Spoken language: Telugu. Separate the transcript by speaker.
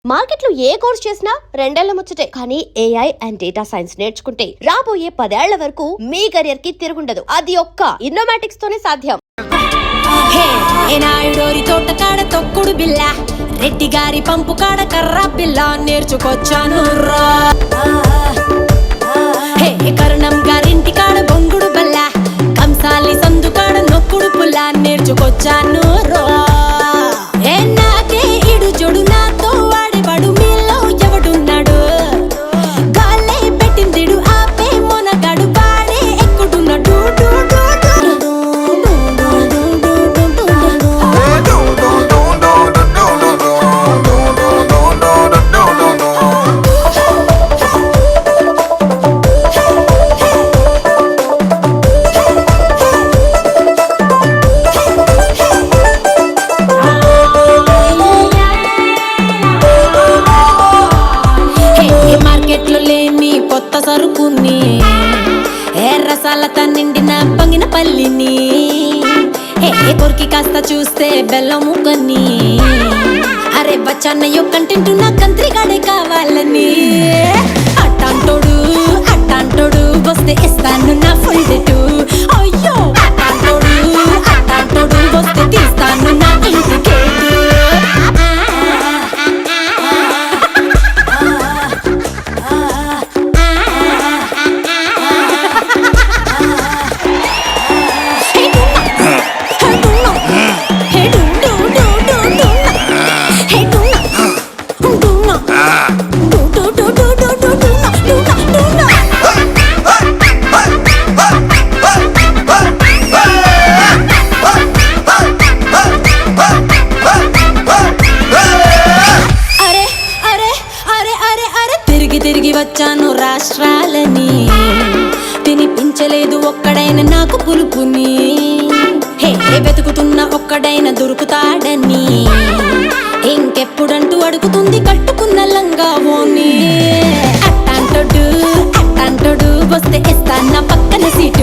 Speaker 1: మార్కెట్ లో ఏ కోర్స్ చేసినా రెండేళ్ల ముచ్చటే. కానీ ఏఐ అండ్ డేటా సైన్స్ నేర్చుకుంటే రాబోయే 10 ఏళ్ల వరకు మీ కెరియర్ కి తిరుగుండదు. అది ఒక్క ఇన్నోమాటిక్స్ తోనే సాధ్యం.
Speaker 2: తోటకాడ తొక్కుడు బిల్ల, రెడ్డి గారి పంపు కాడ కర్ర పిల్ల నేర్చుకొచ్చాను రా. కరుణం గారింటి కాడ బొంగుడు బల్ల, కంసాలి సందు కాడ నొక్కుడు పుల్ల నేర్చుకొచ్చాను రా. నాకే ఇడు జొడు నాతో వాడేవాడు మీలో ఎవడున్నాడు? గాలే పెట్టిందిడు ఆపే మొనగాడు వాడే ఎక్కుడున్నాడు. కొత్త సరుకుని రసాలతో నిండిన పంగిన పల్లిని కొరికి కాస్త చూస్తే బెల్లం ముక్కని, అరే బచ్చన్నయ్యో కంటెంట్ నా కంత్రిగాడే కావాలని. అట్టాంటోడు వస్తే ఇస్తాను నా ఫుల్ డేటు. అయ్యో అట్టాంటోడు వస్తే తీస్తాను నా ఇంటికి. తిరిగి వచ్చాను రాష్ట్రాలని, తినిపించలేదు ఒక్కడైనా నాకు పులుపుని. వెతుకుతున్న ఒక్కడైనా దొరుకుతాడని, ఇంకెప్పుడంటూ అడుగుతుంది కట్టుకున్న లంగా ఓని. అట్టాంటోడు వస్తే ఇస్తాను నా పక్కన సీటు.